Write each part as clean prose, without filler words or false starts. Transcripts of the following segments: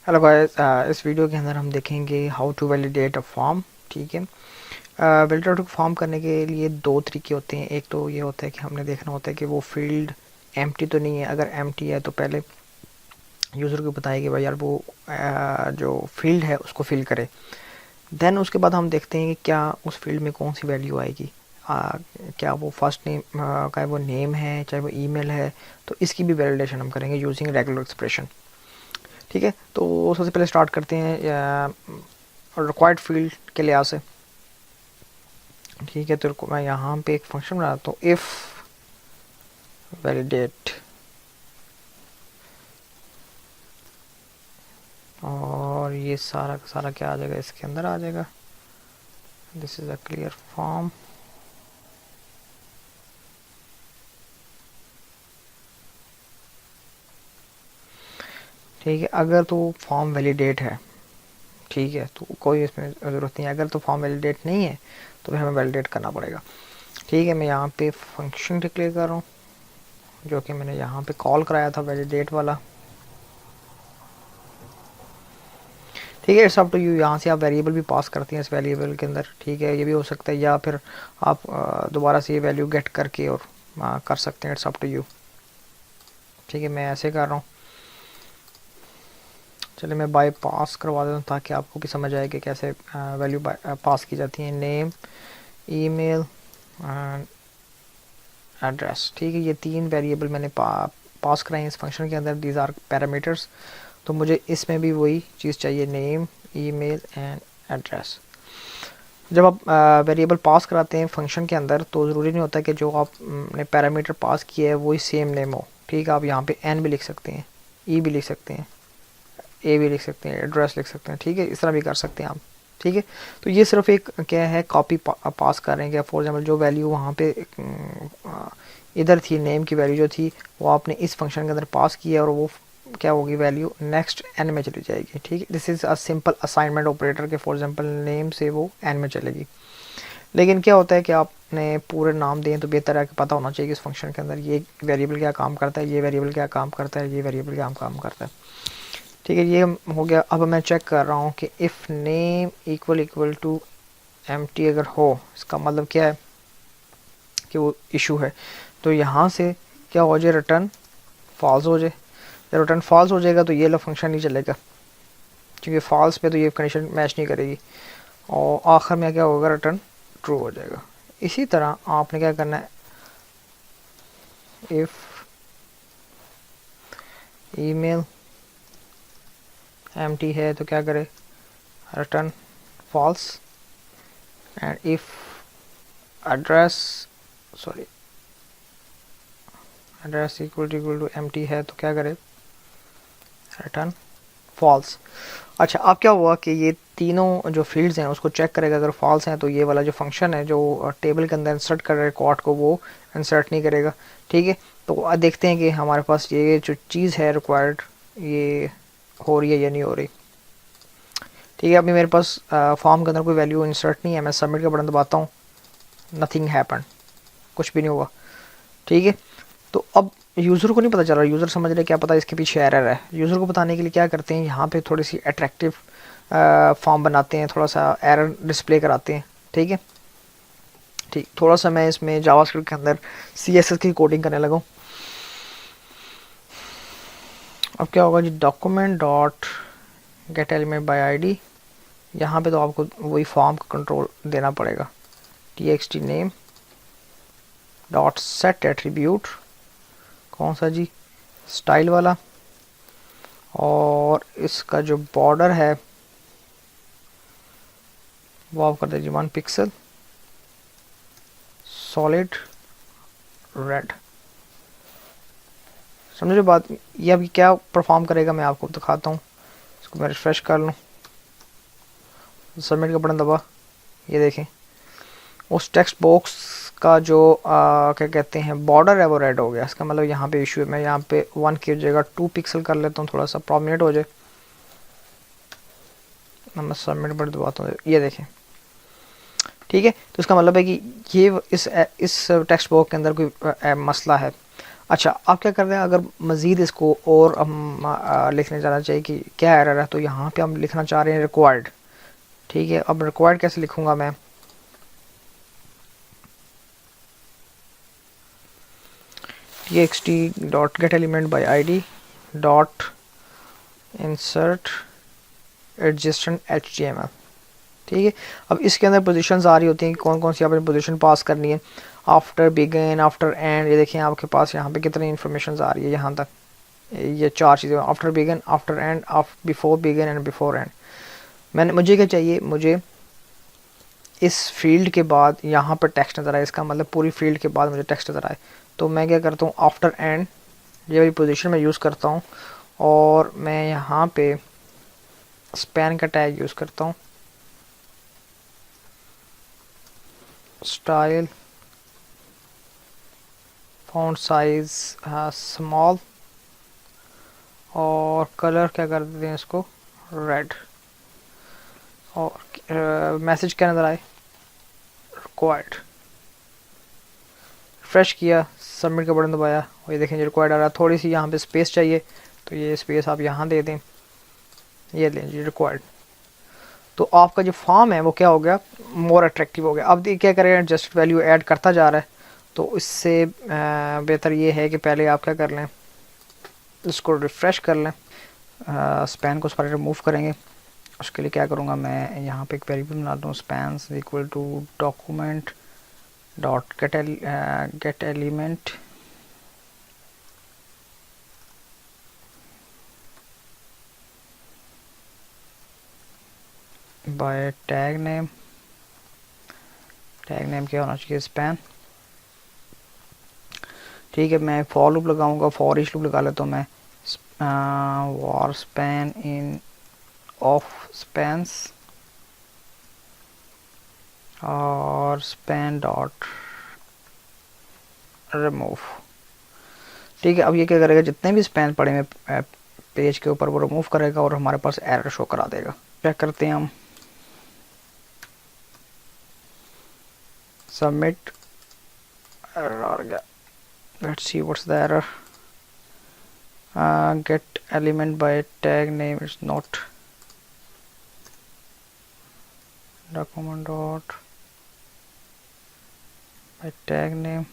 Hello guys, इस video के अंदर हम देखेंगे how to validate a form. ठीक है। वैलिडेट फॉर्म करने के लिए दो तरीके होते हैं। एक तो ये होता है कि हमने देखना होता है कि वो फील्ड एम्प्टी तो नहीं है। अगर एम्प्टी है तो पहले यूज़र को बताए कि भाई यार वो जो फील्ड है उसको फिल करे। देन उसके बाद हम देखते हैं कि क्या उस फील्ड में कौन सी वैल्यू आएगी। क्या वो फर्स्ट नेम का वो नेम है, चाहे वो ईमेल है, तो इसकी भी वैलिडेशन हम करेंगे यूजिंग रेगुलर एक्सप्रेशन। ठीक है, तो सबसे पहले स्टार्ट करते हैं रिक्वायर्ड फील्ड के लिहाज से। ठीक है, तो मैं यहाँ पे एक फंक्शन बनाता हूँ, इफ़ वैलिडेट, और ये सारा का सारा क्या आ जाएगा, इसके अंदर आ जाएगा। This is a clear form. ठीक है, अगर तो फॉर्म वैलिडेट है, ठीक है, तो कोई इसमें ज़रूरत नहीं है। अगर तो फॉर्म वैलिडेट नहीं है तो फिर हमें वैलिडेट करना पड़ेगा। ठीक है, मैं यहाँ पे फंक्शन डिक्लेयर कर रहा हूँ जो कि मैंने यहाँ पे कॉल कराया था, वैलिडेट वाला। ठीक है, इट्स अप टू यू। यहाँ से आप वेरिएबल भी पास करती हैं इस वेरिएबल के अंदर। ठीक है, ये भी हो सकता है, या फिर आप दोबारा से ये वैल्यू गेट करके और कर सकते हैं। It's up to you. ठीक है, मैं ऐसे कर रहा हूँ। चलिए मैं बाय पास करवा देता हूँ ताकि आपको भी समझ आए कि कैसे वैल्यू पास की जाती है। Name, email, address. ठीक है, ये तीन वेरिएबल मैंने पास कराए हैं इस फंक्शन के अंदर। These are parameters. तो मुझे इसमें भी वही चीज़ चाहिए, नेम, ईमेल एंड एड्रेस। जब आप वेरिएबल पास कराते हैं फंक्शन के अंदर तो ज़रूरी नहीं होता कि जो आपने पैरामीटर पास किया है वही सेम नेम हो। ठीक है, आप यहाँ पे एन भी लिख सकते हैं, ई भी लिख सकते हैं, ए भी लिख सकते हैं, एड्रेस लिख सकते हैं। ठीक है, इस तरह भी कर सकते हैं आप। ठीक है, तो ये सिर्फ एक क्या है, कॉपी पास कर रहे हैं। क्या फॉर एग्जाम्पल जो वैल्यू वहाँ पे इधर थी, नेम की वैल्यू जो थी वो आपने इस फंक्शन के अंदर पास किया और वो क्या होगी, वैल्यू नेक्स्ट एन में चली जाएगी। ठीक है, this is a simple assignment operator के फॉर एग्जांपल नेम से वो एन में चलेगी। लेकिन क्या होता है कि आपने पूरे नाम दें तो बेहतर है कि पता होना चाहिए कि इस फंक्शन के अंदर ये वेरिएबल क्या काम करता है, ये वेरिएबल क्या काम करता है, ये वेरिएबल क्या काम करता है। ठीक है, ये हो गया। अब मैं चेक कर रहा हूँ कि if name equal equal to empty अगर हो, इसका मतलब क्या है कि वो इशू है। तो यहाँ से क्या हो जाए, रिटर्न फॉल्स हो जाए। जब रिटर्न फॉल्स हो जाएगा तो ये लो फंक्शन नहीं चलेगा, क्योंकि फॉल्स पे तो ये कंडीशन मैच नहीं करेगी। और आखिर में क्या होगा, रिटर्न ट्रू हो जाएगा। इसी तरह आपने क्या करना है, इफ़ ईमेल एम्प्टी है तो क्या करे, return false. And if address, sorry, address equal to empty है तो क्या करे, रिटर्न फॉल्स। अच्छा, अब क्या हुआ कि ये तीनों जो फील्ड्स हैं उसको चेक करेगा। अगर फॉल्स हैं तो ये वाला जो फंक्शन है जो टेबल के अंदर इंसर्ट कर रहा है रिकॉर्ड को, वो इंसर्ट नहीं करेगा। ठीक है, तो अब देखते हैं कि हमारे पास ये जो चीज़ है रिक्वायर्ड, ये हो रही है या नहीं हो रही। ठीक है, अभी मेरे पास फॉर्म के अंदर कोई वैल्यू इंसर्ट नहीं है। मैं सबमिट का बटन दबाता हूँ, नथिंग हैपन, कुछ भी नहीं हुआ। ठीक है, तो अब यूज़र को नहीं पता चल रहा। यूज़र समझ रहे क्या पता इसके पीछे एरर है। यूज़र को बताने के लिए क्या करते हैं, यहाँ पे थोड़ी सी अट्रैक्टिव फॉर्म बनाते हैं, थोड़ा सा एरर डिस्प्ले कराते हैं। ठीक है, ठीक, थोड़ा सा मैं इसमें जावास्क्रिप्ट के अंदर CSS की कोडिंग करने लगा हूँ। अब क्या होगा जी, document dot get element by ID। यहाँ पे तो आपको वही फॉर्म का कंट्रोल देना पड़ेगा। txt name dot set attribute, कौन सा जी, स्टाइल वाला। और इसका जो बॉर्डर है वो आप कर दीजिए 1 पिक्सल, सॉलिड रेड। समझो बात। ये अभी क्या परफॉर्म करेगा मैं आपको दिखाता हूँ। इसको मैं रिफ्रेश कर लूँ, सबमिट का बटन दबा, ये देखें उस टेक्स्ट बॉक्स का जो क्या कहते हैं बॉर्डर है वो रेड हो गया। इसका मतलब यहाँ पे इशू है। मैं यहाँ पे 1 की जगह 2 पिक्सल कर लेता हूँ, थोड़ा सा प्रोमिनेंट हो जाए। मैं सबमिट बटन दबाता हूँ, ये देखें। ठीक है, तो इसका मतलब है कि ये इस टेक्स्ट बॉक्स के अंदर कोई मसला है। अच्छा, आप क्या कर रहे हैं, अगर मज़ीद इसको और हम लिखने जाना चाहिए कि क्या एरर है, तो यहाँ पे हम लिखना चाह रहे हैं रिक्वायर्ड। ठीक है, अब रिक्वायर्ड कैसे लिखूंगा मैं, txt dot get element by id dot insert adjacent html। ठीक है, अब इसके अंदर पोजीशंस आ रही होती हैं कि कौन कौन सी आपने पोजीशन पास करनी है, आफ्टर बिगिन, आफ्टर एंड। ये देखें आपके पास यहाँ पे कितनी इन्फॉर्मेशन आ रही है यहाँ तक, ये चार चीज़ें, after begin, after and, before begin and before and. मुझे क्या चाहिए, मुझे इस फील्ड के बाद यहाँ पर टेक्स्ट नज़र आए, इसका मतलब पूरी फील्ड के बाद मुझे टेक्स्ट नज़र आए। तो मैं क्या करता हूँ, आफ्टर एंड ये वाली पोजीशन में यूज़ करता हूँ, और मैं यहाँ पे स्पैन का टैग यूज़ करता हूँ, स्टाइल फॉन्ट साइज स्मॉल, और कलर क्या कर देते हैं इसको रेड, और मैसेज क्या नज़र आए, रिक्वायर्ड। फ्रेश किया, सबमिट का बटन दबाया, और ये देखें रिक्वायर्ड आ रहा है। थोड़ी सी यहाँ पे स्पेस चाहिए, तो ये स्पेस आप यहाँ दे दें, ये लें जी रिक्वायर्ड। तो आपका जो फॉर्म है वो क्या हो गया, मोर अट्रैक्टिव हो गया। अब क्या करें, जस्ट वैल्यू ऐड करता जा रहा है, तो इससे बेहतर ये है कि पहले आप क्या कर लें, इसको रिफ़्रेश कर लें, स्पैन को सारे रिमूव करेंगे। उसके लिए क्या करूँगा, मैं यहाँ पे एक वेरिएबल बना दूँ, spans equal to document dot get element by tag name. Tag name क्या होना चाहिए, स्पैन। ठीक है, मैं फॉर लूप लगाऊंगा, फॉर ईच लूप लगा लेता हूँ मैं, var span in of spans और स्पैन डॉट रिमूव। ठीक है, अब ये क्या करेगा, जितने भी स्पैन पड़े हैं पेज के ऊपर वो रिमूव करेगा और हमारे पास एरर शो करा देगा। चेक करते हैं हम, सबमिट, एरर आ गया, let's see what's the error, get element by tag name is not document dot by tag name।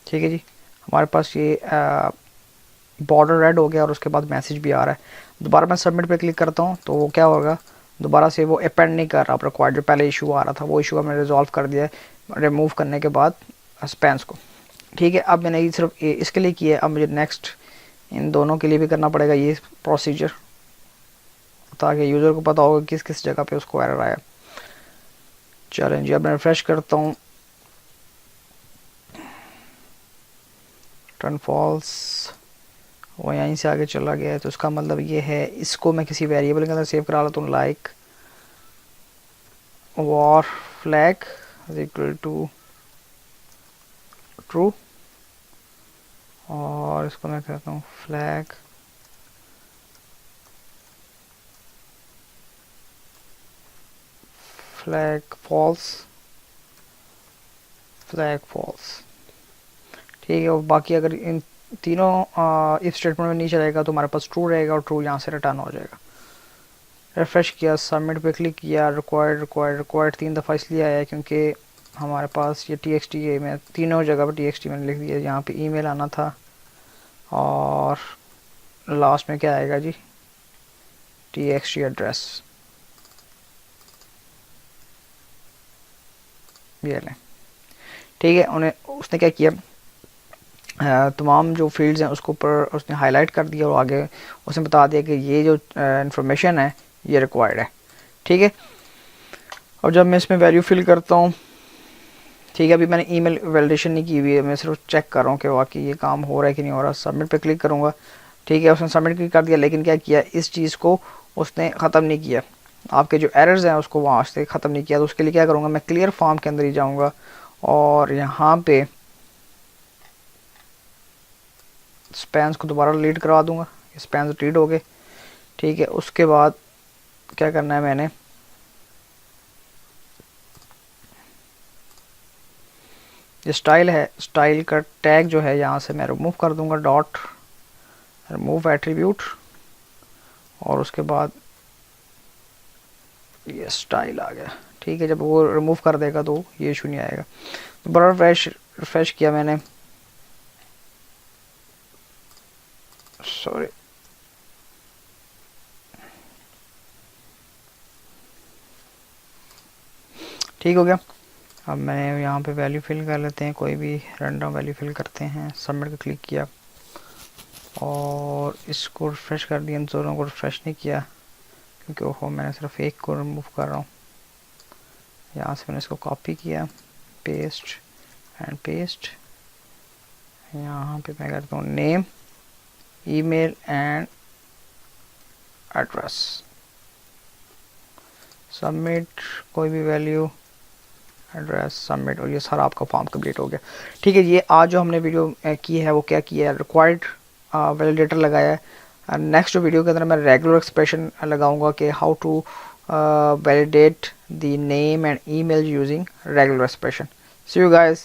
ठीक है जी, हमारे पास ये बॉर्डर रेड हो गया और उसके बाद मैसेज भी आ रहा है। दोबारा मैं सबमिट पे क्लिक करता हूँ तो वो क्या होगा, दोबारा से वो अपेंड नहीं कर रहा रिक्वायर्ड, जो पहले इशू आ रहा था वो इशू हमने रिजॉल्व कर दिया है रिमूव करने के बाद स्पैन्स को। ठीक है, अब मैंने ये सिर्फ इसके लिए किया है, अब मुझे नेक्स्ट इन दोनों के लिए भी करना पड़ेगा ये प्रोसीजर, ताकि यूज़र को पता होगा किस किस जगह पे उसको एरर आया। चलें जी, अब मैं रिफ्रेश करता हूँ, टर्न फॉल्स, वो यहीं से आगे चला गया है, तो उसका मतलब ये है इसको मैं किसी वेरिएबल के अंदर सेव करा लेता हूँ, like var flag is equal to true, और इसको मैं कहता हूँ flag flag false, flag false. ठीक है, और बाकी अगर इन तीनों इफ स्टेटमेंट में नहीं चलेगा तो हमारे पास ट्रू रहेगा और ट्रू यहाँ से रिटर्न हो जाएगा। रिफ्रेश किया, सबमिट पे क्लिक किया, रिक्वायर्ड रिक्वायर्ड रिक्वायर्ड 3 दफ़ा इसलिए आया है क्योंकि हमारे पास ये txt है, मैं तीनों जगह पर txt मैंने लिख दिया, यहाँ पे ईमेल आना था और लास्ट में क्या आएगा जी, txt एड्रेस, ये लें। ठीक है, उन्हें उसने क्या किया, तमाम जो फील्ड्स हैं उसको ऊपर उसने हाईलाइट कर दिया और आगे उसने बता दिया कि ये जो इंफॉर्मेशन है ये रिक्वायर्ड है। ठीक है, अब जब मैं इसमें वैल्यू फिल करता हूँ, ठीक है, अभी मैंने ईमेल वैलिडेशन नहीं की हुई है, मैं सिर्फ चेक कर रहा हूँ कि वाकई ये काम हो रहा है कि नहीं हो रहा। सबमिट पे क्लिक करूँगा, ठीक है, उसने सबमिट क्लिक कर दिया, लेकिन क्या किया, इस चीज़ को उसने ख़त्म नहीं किया, आपके जो एरर्स हैं उसको वहाँ से ख़त्म नहीं किया। तो उसके लिए क्या करूँगा, मैं क्लियर फॉर्म के अंदर ही जाऊँगा और यहाँ पे स्पैन्स को दोबारा डिलीट करवा दूँगा, स्पैन्स डिलीट हो गए। ठीक है, उसके बाद क्या करना है, मैंने ये स्टाइल है, स्टाइल का टैग जो है यहाँ से मैं रिमूव कर दूंगा, डॉट रिमूव एट्रीब्यूट, और उसके बाद ये स्टाइल आ गया। ठीक है, जब वो रिमूव कर देगा तो ये इशू नहीं आएगा। दोबारा रिफ्रेश किया मैंने, सॉरी, ठीक हो गया। अब मैं यहाँ पे वैल्यू फिल कर लेते हैं, कोई भी रैंडम वैल्यू फिल करते हैं, सबमिट का क्लिक किया और इसको रिफ्रेश कर दिया। इन दोनों को रिफ्रेश नहीं किया क्योंकि ओहो मैंने सिर्फ एक को रिमूव कर रहा हूँ। यहाँ से मैंने इसको कॉपी किया, पेस्ट एंड पेस्ट, यहाँ पे मैं करता हूँ name, email and address, submit, कोई भी वैल्यू, एड्रेस, सबमिट, और ये सारा आपका फॉर्म कंप्लीट हो गया। ठीक है, ये आज जो हमने वीडियो की है वो क्या किया है, रिक्वायर्ड वैलिडेटर लगाया है। नेक्स्ट वीडियो के अंदर मैं रेगुलर एक्सप्रेशन लगाऊंगा कि how to validate the name and email using regular expression. See you guys.